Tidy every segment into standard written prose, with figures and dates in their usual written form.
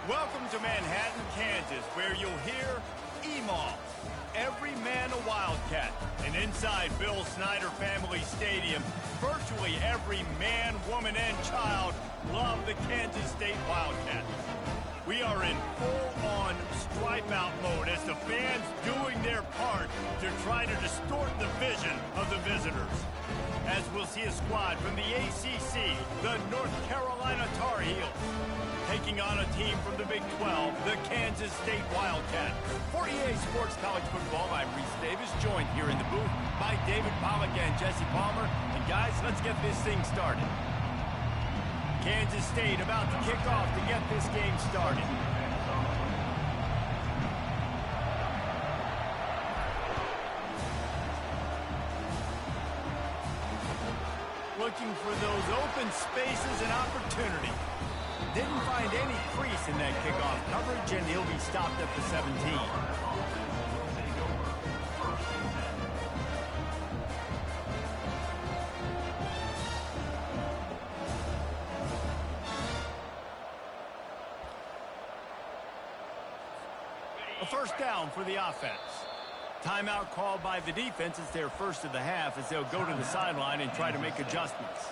Welcome to Manhattan, Kansas, where you'll hear EMAW, every man a Wildcat. And inside Bill Snyder Family Stadium, virtually every man, woman, and child love the Kansas State Wildcats. We are in full-on stripe-out mode as the fans doing their part to try to distort the vision of the visitors. As we'll see a squad from the ACC, the North Carolina Tar Heels, taking on a team from the Big 12, the Kansas State Wildcats. For EA Sports College Football, I'm Reese Davis, joined here in the booth by David Pollack and Jesse Palmer. And guys, let's get this thing started. Kansas State about to kick off to get this game started. Looking for those open spaces and opportunity. Didn't find any crease in that kickoff coverage, and he'll be stopped at the 17. A first down for the offense. Timeout called by the defense. It's their first of the half as they'll go to the sideline and try to make adjustments.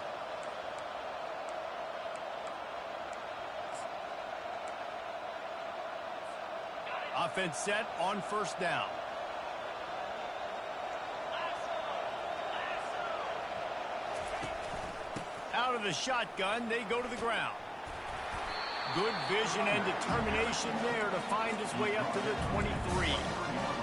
Offense set on first down. Out of the shotgun, they go to the ground. Good vision and determination there to find his way up to the 23.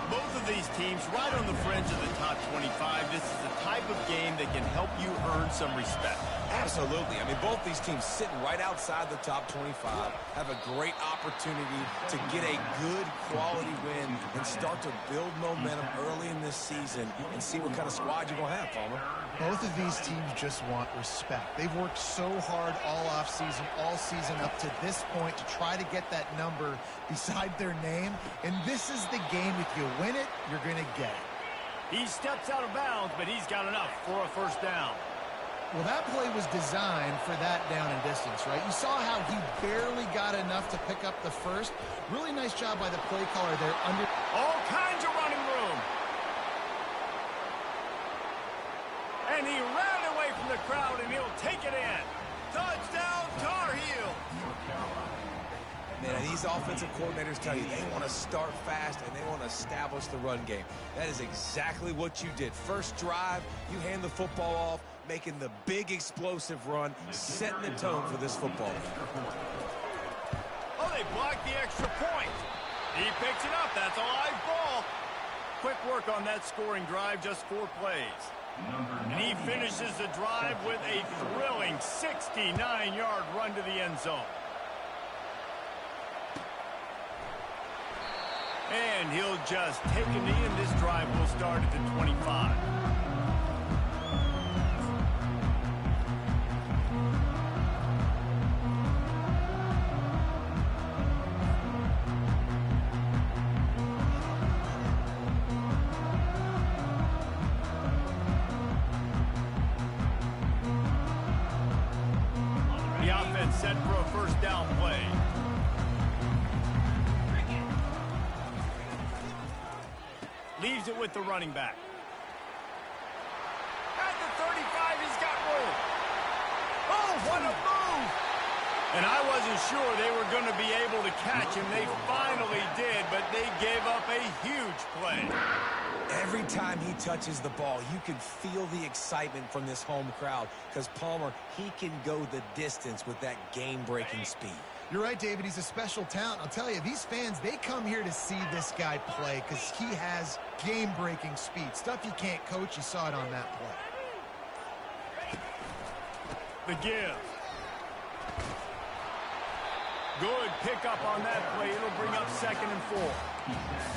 Both of these teams right on the fringe of the top 25. This is the type of game that can help you earn some respect. Absolutely. I mean, both these teams sitting right outside the top 25 have a great opportunity to get a good quality win and start to build momentum early in this season and see what kind of squad you're going to have, Palmer. Both of these teams just want respect. They've worked so hard all offseason, all season up to this point to try to get that number beside their name. And this is the game. If you win it, you're going to get it. He steps out of bounds, but he's got enough for a first down. Well, that play was designed for that down and distance, right? You saw how he barely got enough to pick up the first. Really nice job by the play caller there. Under all kinds of running room. And he ran away from the crowd, and he'll take it in. Touchdown, Tar Heels. Man, these offensive coordinators tell you they want to start fast and they want to establish the run game. That is exactly what you did. First drive, you hand the football off, making the big explosive run, setting the tone for this football game. Oh, they blocked the extra point. He picks it up. That's a live ball. Quick work on that scoring drive, just 4 plays. And he finishes the drive with a thrilling 69-yard run to the end zone. And he'll just take a knee, and this drive will start at the 25. The offense set for a first down play. Leaves it with the running back. At the 35, he's got room. Oh, what a move! And I wasn't sure they were going to be able to catch him. They finally did, but they gave up a huge play. Every time he touches the ball, you can feel the excitement from this home crowd because Palmer, he can go the distance with that game-breaking speed. You're right, David. He's a special talent. I'll tell you, these fans, they come here to see this guy play because he has game-breaking speed. Stuff you can't coach. You saw it on that play. The give. Good pickup on that play. It'll bring up 2nd and 4.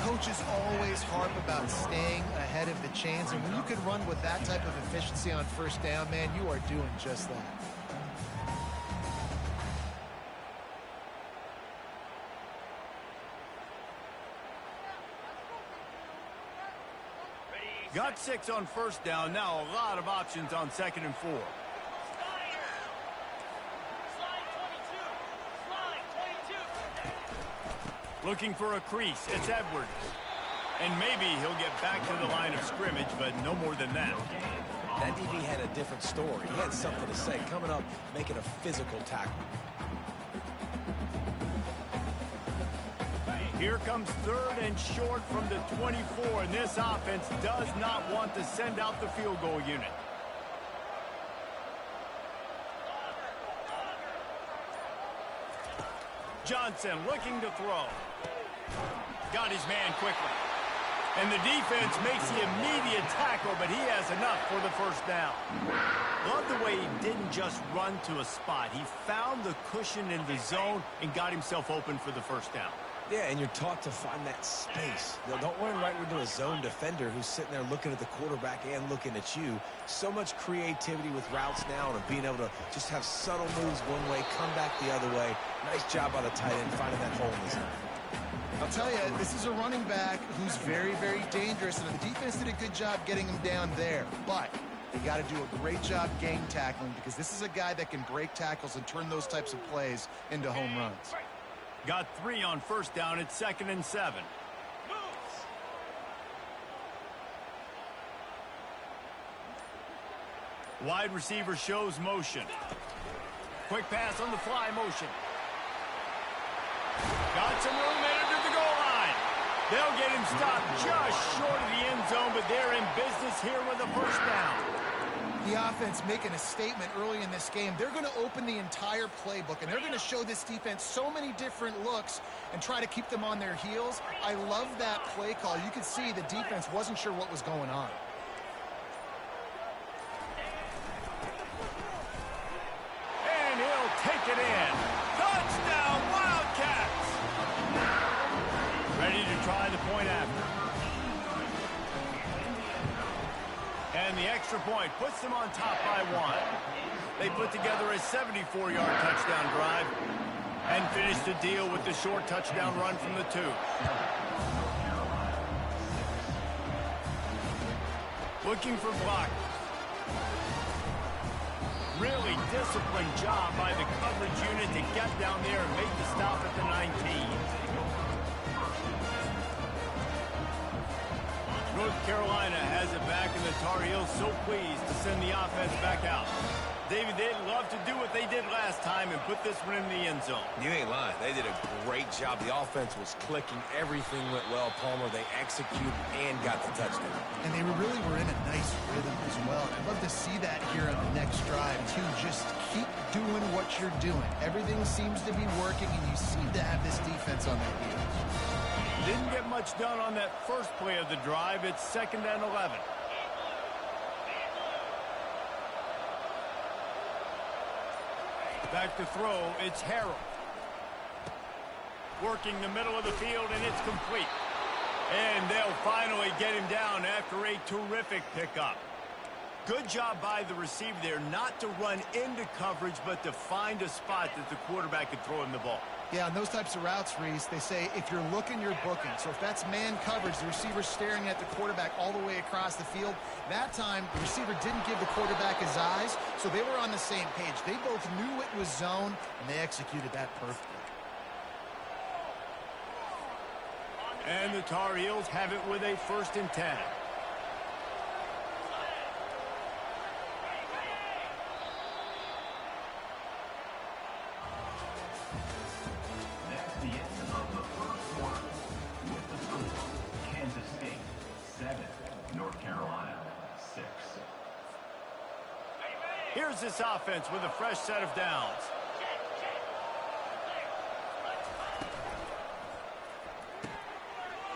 Coaches always harp about staying ahead of the chains, and when you can run with that type of efficiency on first down, man, you are doing just that. Got 6 on first down. Now a lot of options on 2nd and 4. Looking for a crease. It's Edwards. And maybe he'll get back to the line of scrimmage, but no more than that. That DB had a different story. He had something to say, coming up, making a physical tackle. Here comes 3rd and short from the 24, and this offense does not want to send out the field goal unit. Johnson looking to throw. Got his man quickly. And the defense makes the immediate tackle, but he has enough for the first down. Love the way he didn't just run to a spot. He found the cushion in the zone and got himself open for the first down. Yeah, and you're taught to find that space. You know, don't run right into a zone defender who's sitting there looking at the quarterback and looking at you. So much creativity with routes now and being able to just have subtle moves one way, come back the other way. Nice job by the tight end finding that hole in the zone. I'll tell you, this is a running back who's very, very dangerous, and the defense did a good job getting him down there. But they got to do a great job game tackling, because this is a guy that can break tackles and turn those types of plays into home runs. Got 3 on first down. It's 2nd and 7. Wide receiver shows motion. Quick pass on the fly motion. Got some room under the goal line. They'll get him stopped just short of the end zone, but they're in business here with a first down. The offense making a statement early in this game. They're going to open the entire playbook, and they're going to show this defense so many different looks and try to keep them on their heels. I love that play call. You could see the defense wasn't sure what was going on. And he'll take it in. Touchdown, Wildcats! Ready to try the point after. And the extra point puts them on top by 1. They put together a 74-yard touchdown drive and finish the deal with the short touchdown run from the 2. Looking for block. Really disciplined job by the coverage unit to get down there and make the stop at the 19. North Carolina has it back, and the Tar Heels so pleased to send the offense back out. David, they'd love to do what they did last time and put this one in the end zone. You ain't lying. They did a great job. The offense was clicking. Everything went well, Palmer. They executed and got the touchdown. And they really were in a nice rhythm as well. And I'd love to see that here on the next drive, too. Just keep doing what you're doing. Everything seems to be working, and you seem to have this defense on their heels. Didn't get much done on that first play of the drive. It's 2nd and 11. Back to throw, it's Harrell. Working the middle of the field, and it's complete. And they'll finally get him down after a terrific pickup. Good job by the receiver there, not to run into coverage, but to find a spot that the quarterback could throw him the ball. Yeah, on those types of routes, Reese, they say if you're looking, you're booking. So if that's man coverage, the receiver's staring at the quarterback all the way across the field. That time, the receiver didn't give the quarterback his eyes, so they were on the same page. They both knew it was zone, and they executed that perfectly. And the Tar Heels have it with a 1st and 10. Here's this offense with a fresh set of downs.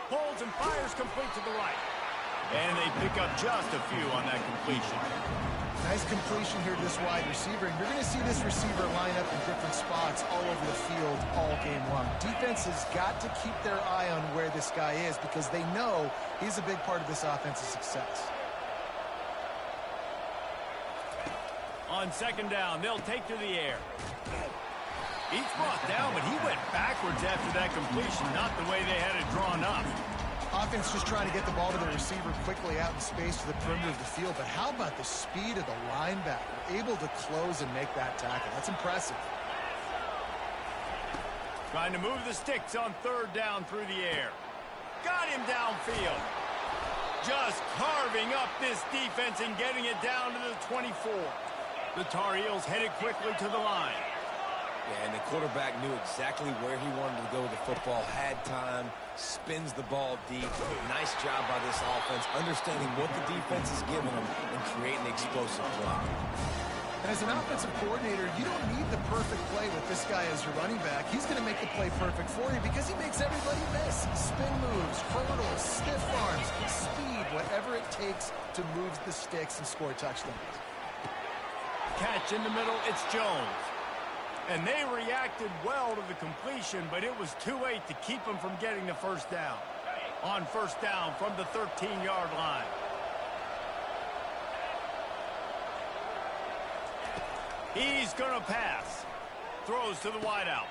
Pulls and fires complete to the right. And they pick up just a few on that completion. Nice completion here to this wide receiver. And you're going to see this receiver line up in different spots all over the field all game long. Defense has got to keep their eye on where this guy is, because they know he's a big part of this offense's success. On 2nd down, they'll take to the air. He's brought down, but he went backwards after that completion, not the way they had it drawn up. Offense just trying to get the ball to the receiver quickly out in space to the perimeter of the field. But how about the speed of the linebacker? Able to close and make that tackle. That's impressive. Trying to move the sticks on third down through the air. Got him downfield. Just carving up this defense and getting it down to the 24. The Tar Heels headed quickly to the line. Yeah, and the quarterback knew exactly where he wanted to go with the football, had time, spins the ball deep. Nice job by this offense, understanding what the defense is giving them and creating the explosive play. As an offensive coordinator, you don't need the perfect play with this guy as your running back. He's going to make the play perfect for you because he makes everybody miss. Spin moves, hurdles, stiff arms, speed, whatever it takes to move the sticks and score touchdowns. Catch in the middle, it's Jones. And they reacted well to the completion, but it was too late to keep them from getting the first down. On first down from the 13-yard line. He's going to pass. Throws to the wideout.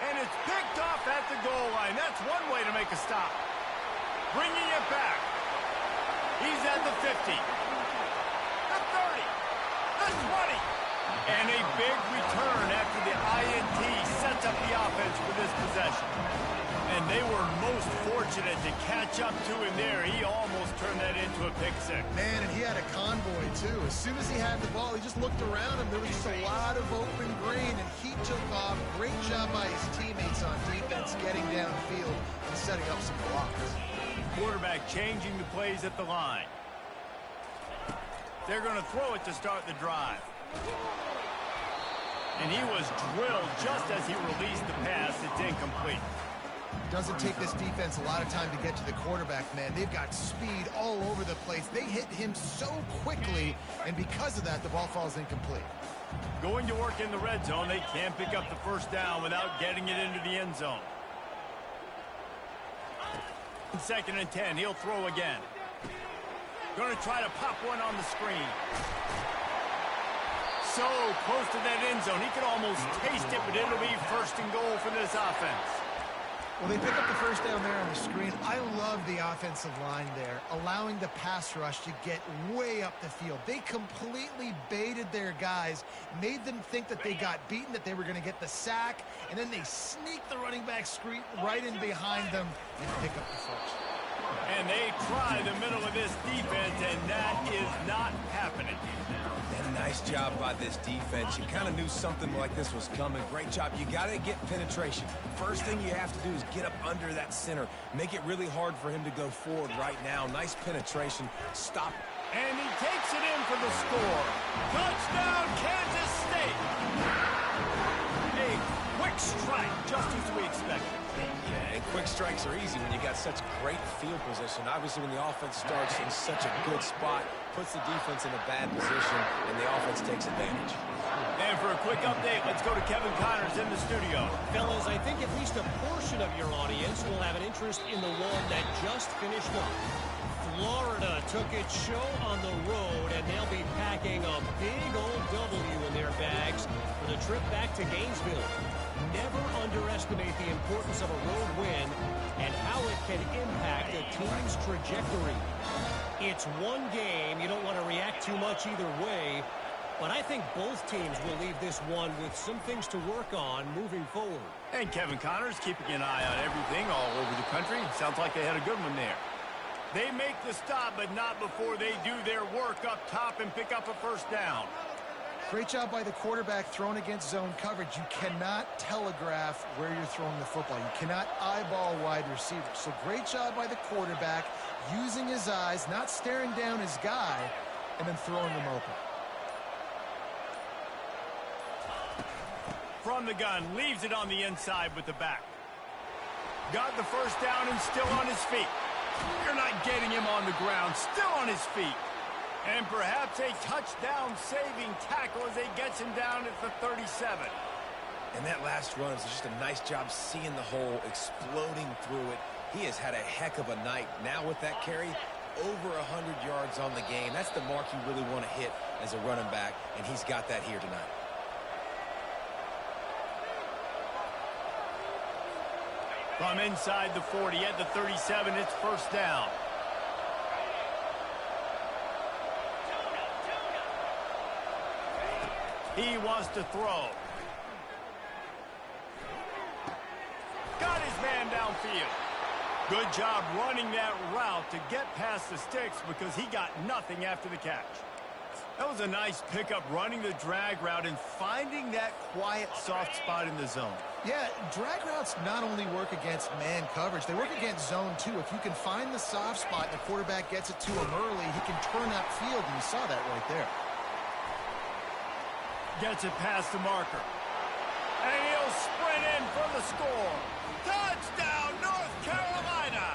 And it's picked off at the goal line. That's one way to make a stop. Bringing it back. He's at the 50. The 30. The 20. And a big return after the INT sets up the offense for this possession. And they were most fortunate to catch up to him there. He almost turned that into a pick six. Man, and he had a convoy, too. As soon as he had the ball, he just looked around him. There was just a lot of open green, and he took off. Great job by his teammates on defense, getting downfield and setting up some blocks. Quarterback changing the plays at the line. They're going to throw it to start the drive. And he was drilled just as he released the pass. It's incomplete. Doesn't take this defense a lot of time to get to the quarterback, man. They've got speed all over the place. They hit him so quickly, and because of that, the ball falls incomplete. Going to work in the red zone. They can't pick up the first down without getting it into the end zone. 2nd and 10. He'll throw again. Going to try to pop one on the screen. So close to that end zone. He could almost taste it, but it'll be 1st and goal for this offense. Well, they pick up the first down there on the screen. I love the offensive line there, allowing the pass rush to get way up the field. They completely baited their guys, made them think that they got beaten, that they were going to get the sack, and then they sneak the running back screen right in behind them and pick up the first. And they try the middle of this defense, and that is not happening. And nice job by this defense. You kind of knew something like this was coming. Great job. You got to get penetration. First thing you have to do is get up under that center. Make it really hard for him to go forward right now. Nice penetration. Stop. And he takes it in for the score. Touchdown, Kansas State. A quick strike, just as we expected. Yeah, and quick strikes are easy when you got such great field position. Obviously, when the offense starts in such a good spot, puts the defense in a bad position, and the offense takes advantage. And for a quick update, let's go to Kevin Connors in the studio. Fellas, I think at least a portion of your audience will have an interest in the one that just finished up. Florida took its show on the road, and they'll be packing a big old W in their bags for the trip back to Gainesville. Never underestimate the importance of a road win and how it can impact a team's trajectory. It's one game. You don't want to react too much either way, but I think both teams will leave this one with some things to work on moving forward. And Kevin Connors keeping an eye on everything all over the country. Sounds like they had a good one there. They make the stop, but not before they do their work up top and pick up a first down. Great job by the quarterback throwing against zone coverage. You cannot telegraph where you're throwing the football. You cannot eyeball wide receivers. So great job by the quarterback using his eyes, not staring down his guy, and then throwing him open. From the gun, leaves it on the inside with the back. Got the first down and still on his feet. You're not getting him on the ground, still on his feet. And perhaps a touchdown-saving tackle as he gets him down at the 37. And that last run is just a nice job seeing the hole, exploding through it. He has had a heck of a night. Now with that carry, over 100 yards on the game. That's the mark you really want to hit as a running back, and he's got that here tonight. From inside the 40 at the 37, it's first down. He wants to throw. Got his man downfield. Good job running that route to get past the sticks because he got nothing after the catch. That was a nice pickup running the drag route and finding that quiet, soft spot in the zone. Yeah, drag routes not only work against man coverage, they work against zone too. If you can find the soft spot and the quarterback gets it to him early, he can turn upfield, and you saw that right there. Gets it past the marker. And he'll sprint in for the score. Touchdown, North Carolina!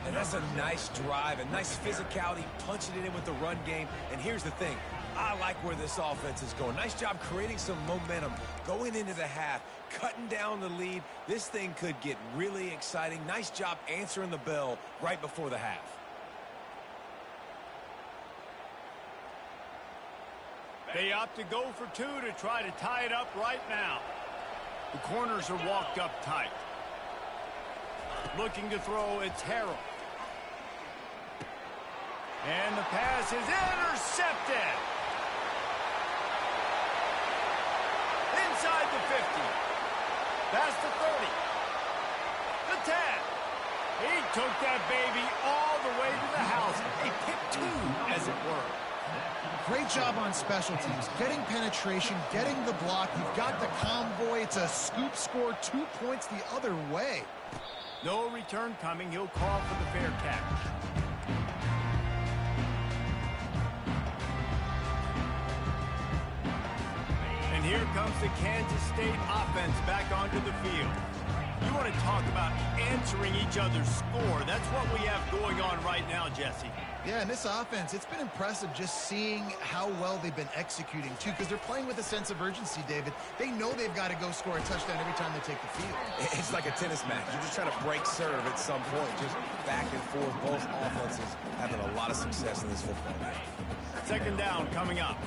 And that's a nice drive, a nice physicality, punching it in with the run game. And here's the thing. I like where this offense is going. Nice job creating some momentum, going into the half, cutting down the lead. This thing could get really exciting. Nice job answering the bell right before the half. They opt to go for two to try to tie it up right now. The corners are walked up tight. Looking to throw, it's Harrell. And the pass is intercepted. Inside the 50. Past the 30. The 10. He took that baby all the way to the house. A pick two, as it were. Great job on special teams, getting penetration, getting the block. You've got the convoy. It's a scoop score, 2 points the other way. No return coming. He'll call for the fair catch. And here comes the Kansas State offense back onto the field. You want to talk about answering each other's score. That's what we have going on right now, Jesse. Yeah, and this offense, it's been impressive just seeing how well they've been executing, too, because they're playing with a sense of urgency, David. They know they've got to go score a touchdown every time they take the field. It's like a tennis match. You're just trying to break serve at some point, just back and forth. Both offenses having a lot of success in this football game. Second down coming up.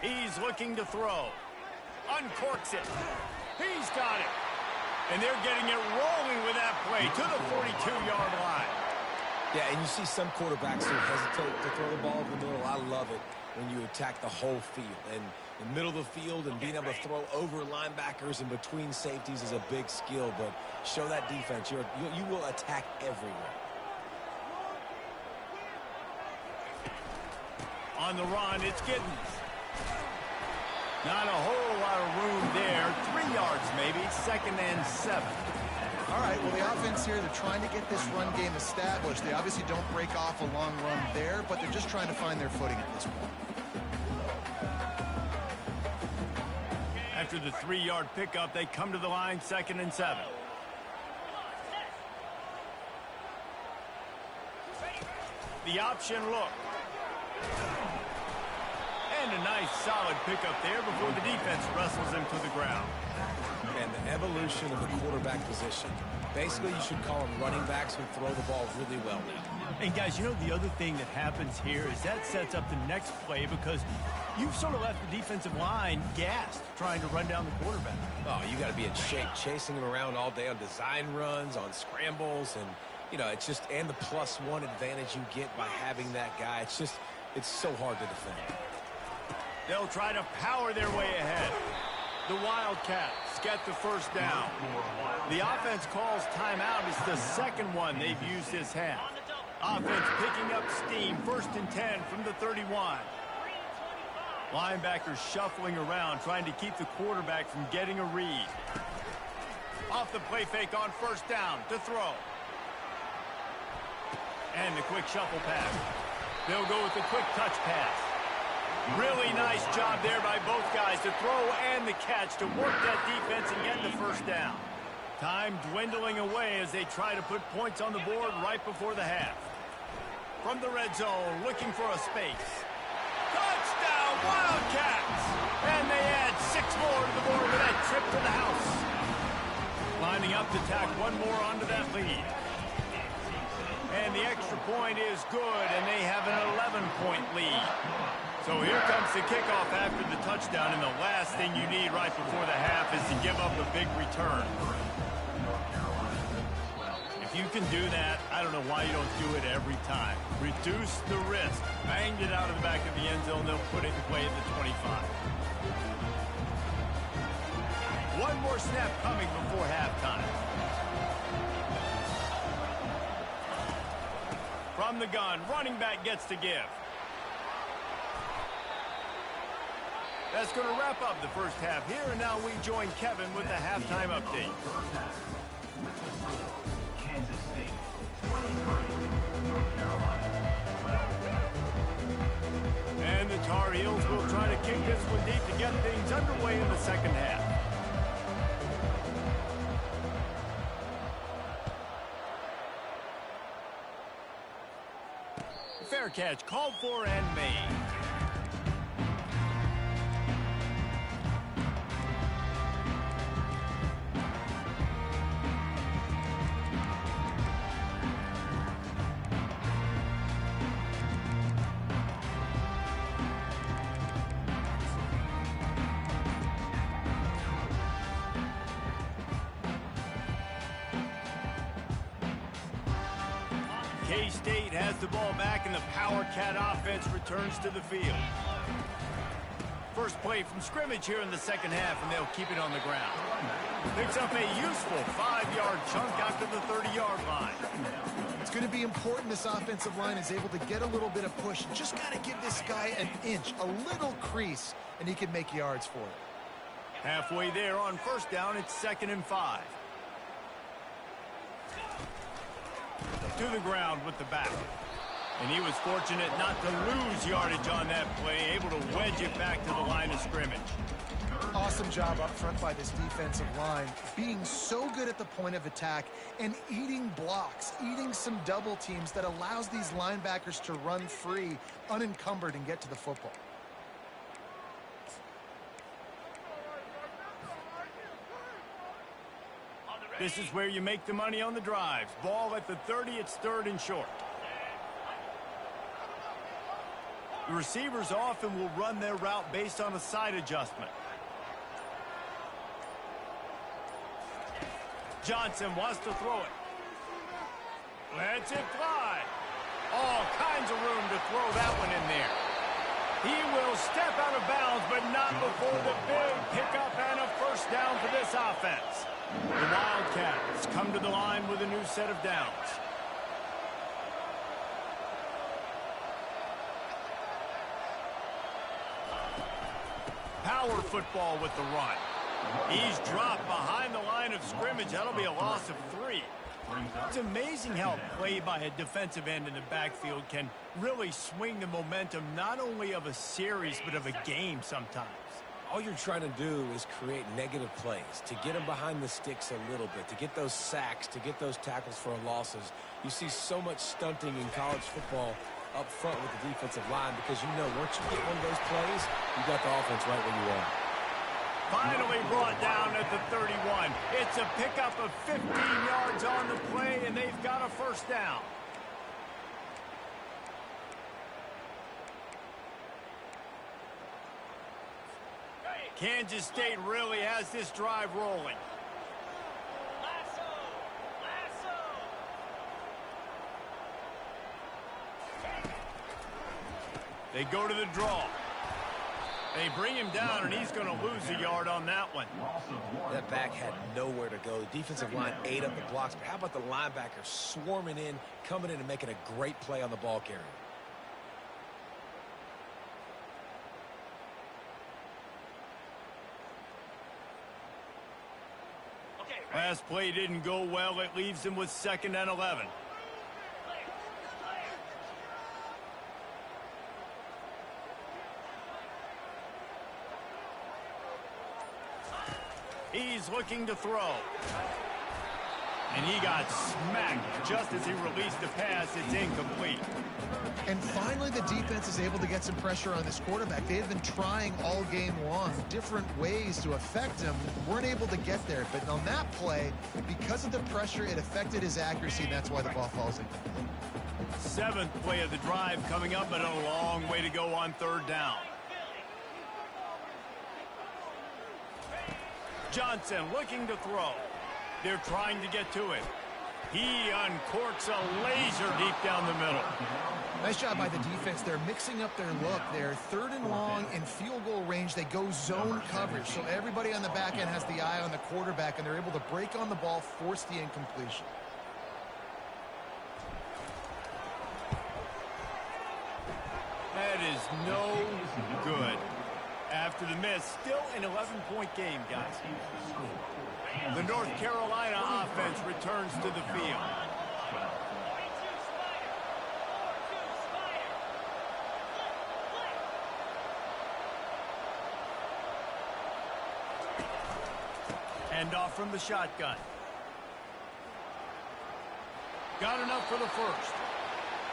He's looking to throw. Uncorks it. He's got it. And they're getting it rolling with that play to the 42-yard line. Yeah, and you see some quarterbacks who hesitate to throw the ball in the middle. I love it when you attack the whole field. And the middle of the field and being able to throw over linebackers and between safeties is a big skill. But show that defense. You will attack everywhere. On the run, it's Giddens. Not a whole lot of room there. 3 yards maybe. 2nd and 7. All right, well, the offense here, they're trying to get this run game established. They obviously don't break off a long run there, but they're just trying to find their footing at this point. After the 3-yard pickup, they come to the line, 2nd and 7. The option look. And a nice solid pickup there before the defense wrestles him to the ground. And the evolution of the quarterback position. Basically, you should call them running backs who throw the ball really well now. And guys, you know the other thing that happens here is that sets up the next play because you've sort of left the defensive line gassed trying to run down the quarterback. Oh, you got to be in shape, chasing him around all day on design runs, on scrambles, and, you know, it's just, and the +1 advantage you get by having that guy. It's just, it's so hard to defend. They'll try to power their way ahead. The Wildcats get the first down. The offense calls timeout. It's the second one they've used this half. Offense picking up steam. 1st and 10 from the 31. Linebackers shuffling around, trying to keep the quarterback from getting a read. Off the play fake on 1st down to throw. And the quick shuffle pass. They'll go with the quick touch pass. Really nice job there by both guys to throw and the catch to work that defense and get the 1st down. Time dwindling away as they try to put points on the board right before the half. From the red zone, looking for a space. Touchdown, Wildcats! And they add 6 more to the board with that trip to the house. Lining up to tack one more onto that lead. And the extra point is good, and they have an 11-point lead. So here comes the kickoff after the touchdown, and the last thing you need right before the half is to give up a big return. If you can do that, I don't know why you don't do it every time. Reduce the risk. Banged it out of the back of the end zone. They'll put it in play at the 25. One more snap coming before halftime. From the gun, running back gets to give. That's going to wrap up the first half here, and now we join Kevin with the halftime update. And the Tar Heels will try to kick this one deep to get things underway in the second half. Fair catch called for and made. K-State has the ball back, and the Power Cat offense returns to the field. First play from scrimmage here in the second half, and they'll keep it on the ground. Picks up a useful 5-yard chunk after the 30-yard line. It's going to be important this offensive line is able to get a little bit of push. Just got to give this guy an inch, a little crease, and he can make yards for it. Halfway there on first down, it's 2nd and 5. To the ground with the back. And he was fortunate not to lose yardage on that play, able to wedge it back to the line of scrimmage. Awesome job up front by this defensive line, being so good at the point of attack and eating blocks, eating some double teams that allows these linebackers to run free, unencumbered, and get to the football. This is where you make the money on the drives. Ball at the 30, it's 3rd and short. The receivers often will run their route based on a side adjustment. Johnson wants to throw it. Lets it fly. All kinds of room to throw that one in there. He will step out of bounds, but not before the big pickup and a first down for this offense. The Wildcats come to the line with a new set of downs. Power football with the run. He's dropped behind the line of scrimmage. That'll be a loss of 3. It's amazing how a play by a defensive end in the backfield can really swing the momentum not only of a series but of a game sometimes. All you're trying to do is create negative plays, to get them behind the sticks a little bit, to get those sacks, to get those tackles for losses. You see so much stunting in college football up front with the defensive line because you know once you get one of those plays, you got the offense right where you are. Finally brought down at the 31. It's a pickup of 15 yards on the play, and they've got a first down. Kansas State really has this drive rolling. They go to the draw. They bring him down, and he's going to lose a yard on that one. That back had nowhere to go. The defensive line ate up the blocks, but how about the linebacker swarming in, coming in and making a great play on the ball carrier? Last play didn't go well. It leaves him with 2nd and 11. He's looking to throw. And he got smacked just as he released the pass. It's incomplete. And finally, the defense is able to get some pressure on this quarterback. They have been trying all game long different ways to affect him. Weren't able to get there. But on that play, because of the pressure, it affected his accuracy, and that's why the ball falls incomplete. 7th play of the drive coming up, but a long way to go on 3rd down. Johnson looking to throw. They're trying to get to it. He uncorks a laser deep down the middle. Nice job by the defense. They're mixing up their look. They're 3rd and long in field goal range. They go zone coverage. So everybody on the back end has the eye on the quarterback, and they're able to break on the ball, force the incompletion. That is no good. After the miss, still an 11-point game, guys. The North Carolina offense returns to the field. Hand off from the shotgun. Got enough for the first.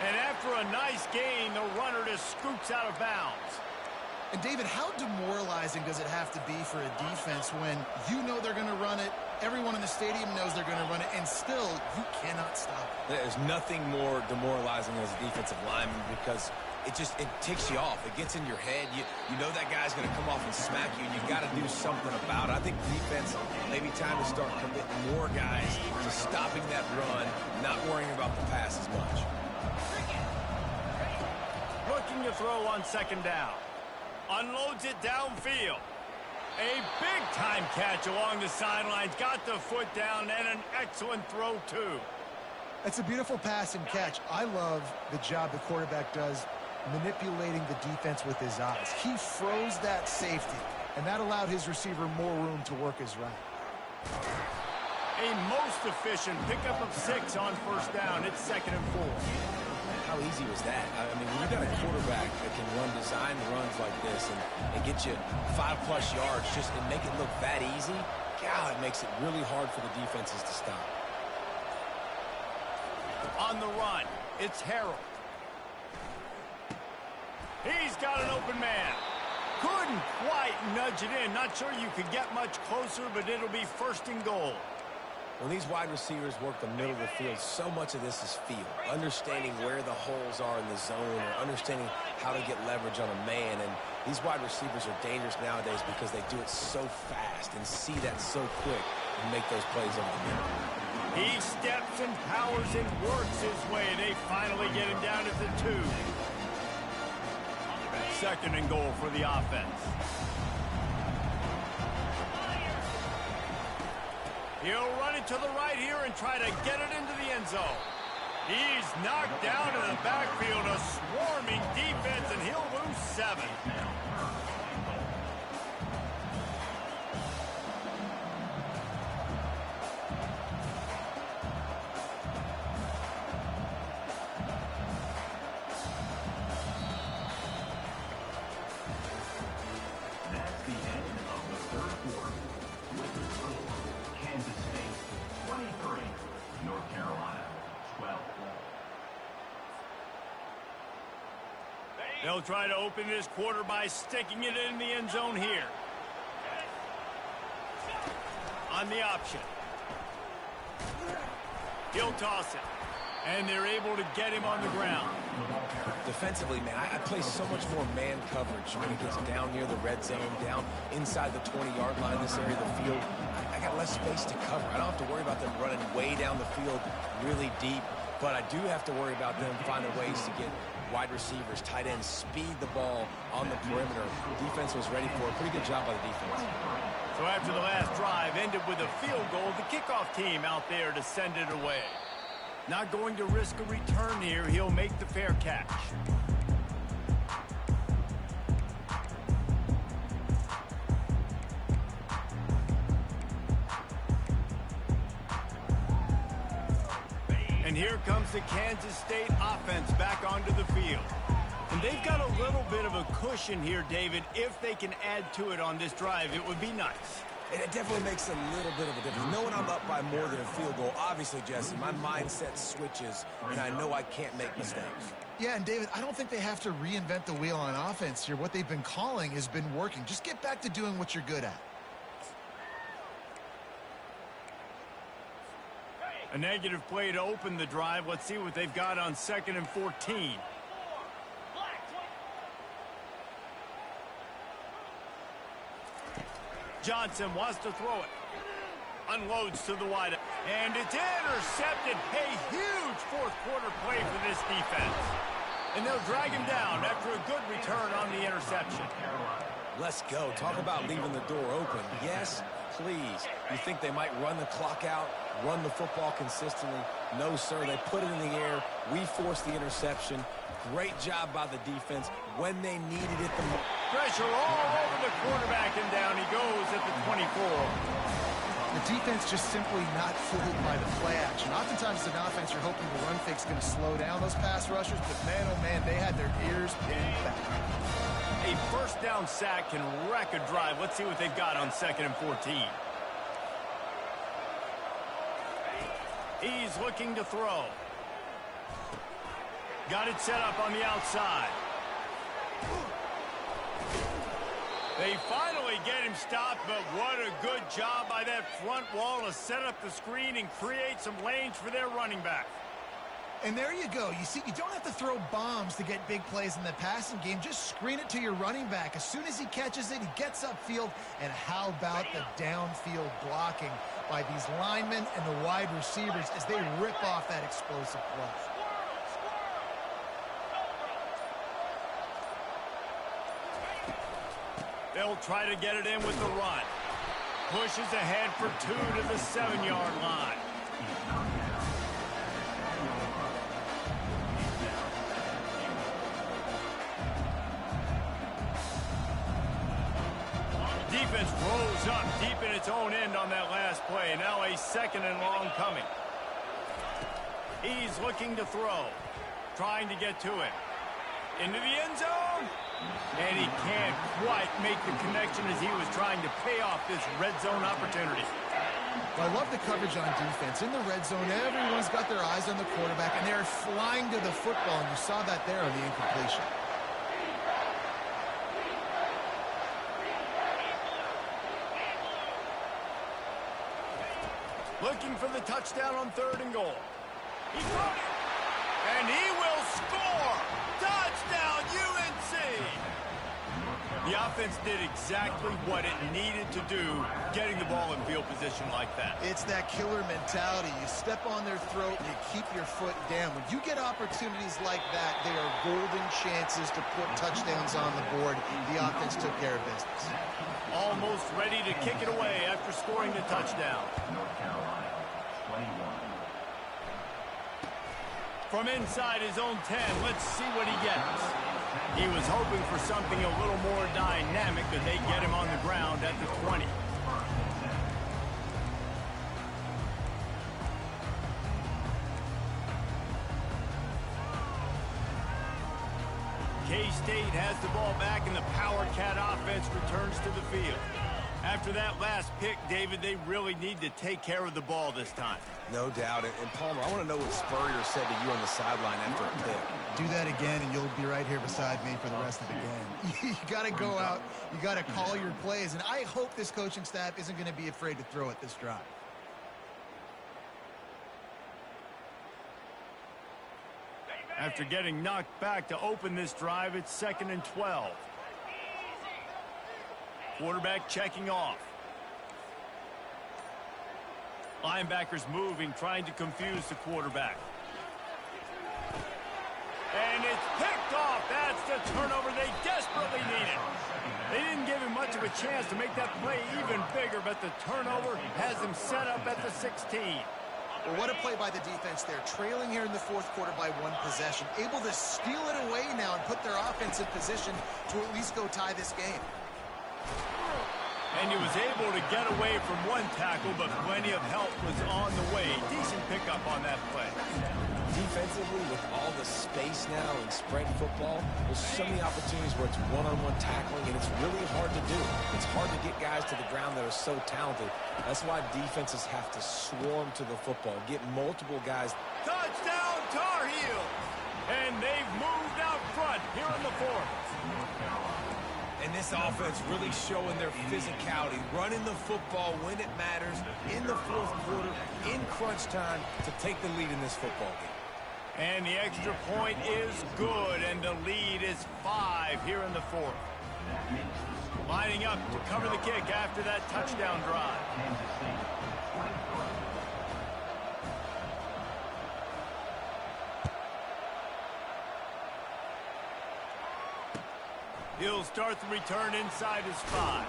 And after a nice gain, the runner just scoops out of bounds. And, David, how demoralizing does it have to be for a defense when you know they're going to run it, everyone in the stadium knows they're going to run it, and still you cannot stop it? There's nothing more demoralizing as a defensive lineman because it ticks you off. It gets in your head. You know that guy's going to come off and smack you, and you've got to do something about it. I think defense, maybe time to start committing more guys to stopping that run, not worrying about the pass as much. Looking to throw on 2nd down. Unloads it downfield. A big-time catch along the sidelines. Got the foot down and an excellent throw, too. That's a beautiful pass and catch. I love the job the quarterback does manipulating the defense with his eyes. He froze that safety, and that allowed his receiver more room to work his route. A most efficient pickup of 6 on 1st down. It's 2nd and 4. How easy was that? I mean, when you got a quarterback that can run design runs like this and get you 5+ yards just and make it look that easy, God, it makes it really hard for the defenses to stop. On the run, it's Harold. He's got an open man. Couldn't quite nudge it in. Not sure you could get much closer, but it'll be 1st and goal. When these wide receivers work the middle of the field, so much of this is feel. Understanding where the holes are in the zone or understanding how to get leverage on a man. And these wide receivers are dangerous nowadays because they do it so fast and see that so quick and make those plays over the middle. He steps and powers and works his way. They finally get him down at the 2. 2nd and goal for the offense. He'll run it to the right here and try to get it into the end zone. He's knocked down in the backfield, a swarming defense, and he'll lose 7. They'll try to open this quarter by sticking it in the end zone here. On the option. He'll toss it. And they're able to get him on the ground. Defensively, man, I play so much more man coverage when it gets down near the red zone, down inside the 20-yard line, this area of the field. I got less space to cover. I don't have to worry about them running way down the field really deep, but I do have to worry about them finding ways to get wide receivers, tight ends, speed the ball on the perimeter. Defense was ready for it. Pretty good job by the defense. So after the last drive ended with a field goal, the kickoff team out there to send it away. Not going to risk a return here. He'll make the fair catch. And here comes the Kansas State offense back onto the field. And they've got a little bit of a cushion here, David. If they can add to it on this drive, it would be nice. And it definitely makes a little bit of a difference. Knowing I'm up by more than a field goal, obviously, Jesse, my mindset switches, and I know I can't make mistakes. Yeah, and David, I don't think they have to reinvent the wheel on offense here. What they've been calling has been working. Just get back to doing what you're good at. A negative play to open the drive. Let's see what they've got on 2nd and 14. Johnson wants to throw it. Unloads to the wide. And it's intercepted. A huge fourth-quarter play for this defense. And they'll drag him down after a good return on the interception. Let's go. Talk about leaving the door open. Yes, please. You think they might run the clock out, run the football consistently? No, sir. They put it in the air. We forced the interception. Great job by the defense when they needed it the most. Pressure all over the quarterback, and down he goes at the 24. The defense just simply not fooled by the play action. Oftentimes as an offense, you're hoping the run fake's going to slow down those pass rushers, but man, oh man, they had their ears pinned back. A first down sack can wreck a drive. Let's see what they've got on 2nd and 14. He's looking to throw. Got it set up on the outside. They finally get him stopped, but what a good job by that front wall to set up the screen and create some lanes for their running back. And there you go. You see, you don't have to throw bombs to get big plays in the passing game. Just screen it to your running back. As soon as he catches it, he gets upfield. And how about the downfield blocking by these linemen and the wide receivers as they rip off that explosive play. They'll try to get it in with the run. Pushes ahead for 2 to the 7-yard line. Defense rolls up deep in its own end on that last play. Now a 2nd and long coming. He's looking to throw. Trying to get to it. Into the end zone. And he can't quite make the connection as he was trying to pay off this red zone opportunity. Well, I love the coverage on defense. In the red zone, everyone's got their eyes on the quarterback, and they're flying to the football, and you saw that there on the incompletion. Looking for the touchdown on 3rd and goal. He got it. And he will score. Touchdown, UNC. The offense did exactly what it needed to do, getting the ball in field position like that. It's that killer mentality. You step on their throat and you keep your foot down. When you get opportunities like that, they are golden chances to put touchdowns on the board. The offense took care of business. Almost ready to kick it away after scoring the touchdown. From inside his own 10, let's see what he gets. He was hoping for something a little more dynamic, but they get him on the ground at the 20. K-State has the ball back, and the Power Cat offense returns to the field. After that last pick, David, they really need to take care of the ball this time. No doubt. And Palmer, I want to know what Spurrier said to you on the sideline after a pick. Do that again, and you'll be right here beside me for the rest of the game. You got to go out. You got to call your plays. And I hope this coaching staff isn't going to be afraid to throw at this drive. After getting knocked back to open this drive, it's 2nd and 12. Quarterback checking off. Linebackers moving, trying to confuse the quarterback. And it's picked off. That's the turnover they desperately needed. They didn't give him much of a chance to make that play even bigger, but the turnover has him set up at the 16. Well, what a play by the defense there. Trailing here in the fourth quarter by 1 possession. Able to steal it away now and put their offense in position to at least go tie this game. And he was able to get away from 1 tackle, but plenty of help was on the way. Decent pickup on that play. Defensively, with all the space now in spread football, there's so many opportunities where it's one-on-one tackling, and it's really hard to do. It's hard to get guys to the ground that are so talented. That's why defenses have to swarm to the football, get multiple guys. Touchdown, Tar Heels! And they've moved out front here in the fourth. And this offense really showing their physicality, running the football when it matters, in the fourth quarter, in crunch time, to take the lead in this football game. And the extra point is good, and the lead is 5 here in the fourth. Lining up to cover the kick after that touchdown drive. He'll start the return inside his 5.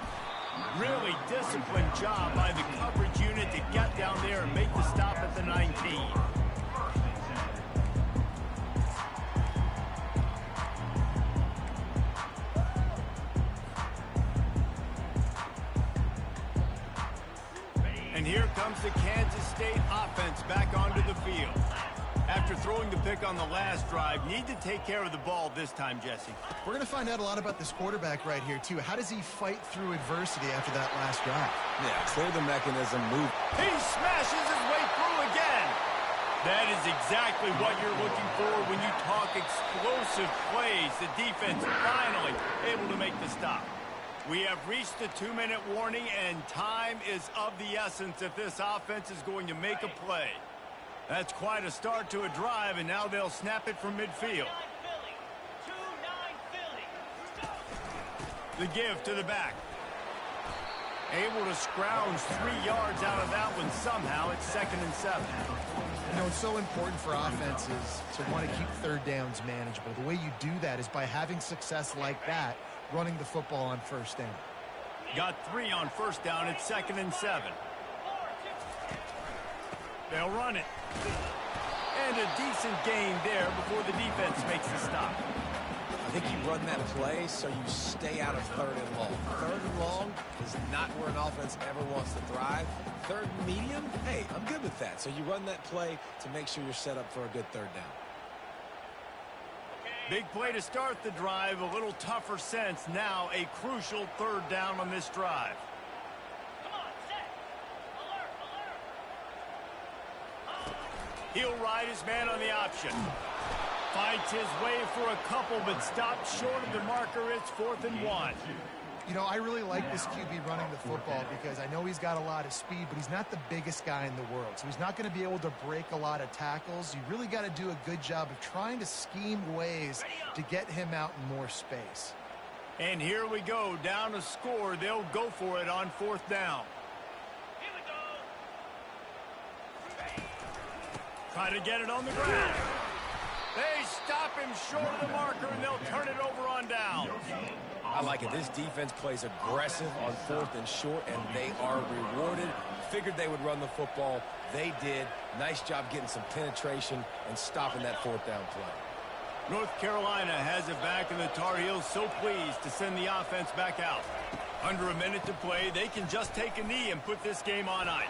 Really disciplined job by the coverage unit to get down there and make the stop at the 19. And here comes the Kansas State offense back onto the field. After throwing the pick on the last drive, need to take care of the ball this time, Jesse. We're going to find out a lot about this quarterback right here, too. How does he fight through adversity after that last drive? Yeah, clear the mechanism, move. He smashes his way through again. That is exactly what you're looking for when you talk explosive plays. The defense finally able to make the stop. We have reached the 2-minute warning, and time is of the essence if this offense is going to make a play. That's quite a start to a drive, and now they'll snap it from midfield. The give to the back. Able to scrounge 3 yards out of that one somehow. It's 2nd and 7. You know, it's so important for offenses to want to keep third downs manageable. The way you do that is by having success like that, running the football on first down. Got 3 on first down. It's 2nd and 7. They'll run it. And a decent gain there before the defense makes the stop. I think you run that play so you stay out of 3rd and long. 3rd and long is not where an offense ever wants to thrive. 3rd and medium, hey, I'm good with that. So you run that play to make sure you're set up for a good 3rd down. Big play to start the drive. A little tougher sense. Now a crucial 3rd down on this drive. He'll ride his man on the option. Fights his way for a couple, but stops short of the marker. It's 4th and 1. You know, I really like this QB running the football because I know he's got a lot of speed, but he's not the biggest guy in the world. So he's not going to be able to break a lot of tackles. You really got to do a good job of trying to scheme ways to get him out in more space. And here we go. Down to score. They'll go for it on 4th down. Try to get it on the ground. They stop him short of the marker, and they'll turn it over on down. I like it. This defense plays aggressive on 4th and short, and they are rewarded. Figured they would run the football. They did. Nice job getting some penetration and stopping that 4th down play. North Carolina has it back, and the Tar Heels so pleased to send the offense back out. Under a minute to play, they can just take a knee and put this game on ice.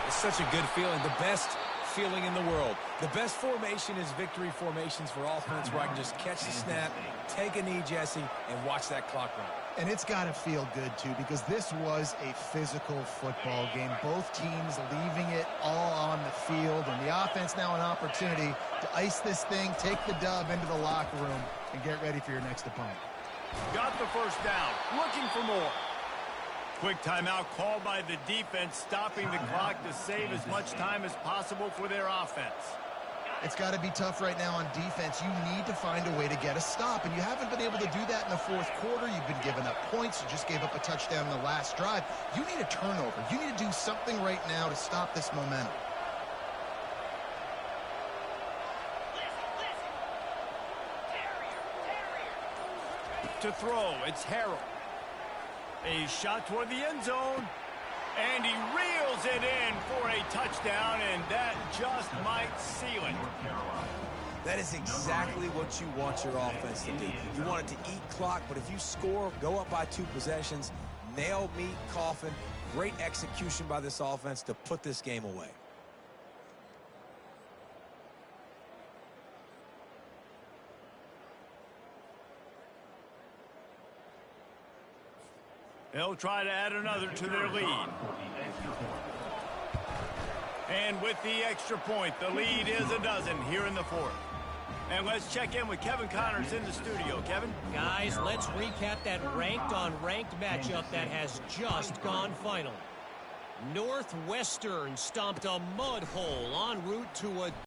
It's such a good feeling. The best feeling in the world. The best formation is victory formations for offense, where I can just catch the snap, take a knee, Jesse, and watch that clock run. And it's got to feel good, too, because this was a physical football game. Both teams leaving it all on the field, and the offense now an opportunity to ice this thing, take the dub into the locker room, and get ready for your next opponent. Got the first down. Looking for more. Quick timeout called by the defense, stopping the clock to save as much time as possible for their offense. It's got to be tough right now on defense. You need to find a way to get a stop, and you haven't been able to do that in the 4th quarter. You've been giving up points. You just gave up a touchdown in the last drive. You need a turnover. You need to do something right now to stop this momentum. To throw, it's Harrell. A shot toward the end zone, and he reels it in for a touchdown, and that just might seal it. That is exactly what you want your offense to do. You want it to eat clock, but if you score, go up by 2 possessions, nail, meet, coffin. Great execution by this offense to put this game away. They'll try to add another to their lead. And with the extra point, the lead is a dozen here in the fourth. And let's check in with Kevin Connors in the studio. Kevin? Guys, let's recap that ranked-on-ranked matchup that has just gone final. Northwestern stomped a mud hole en route to a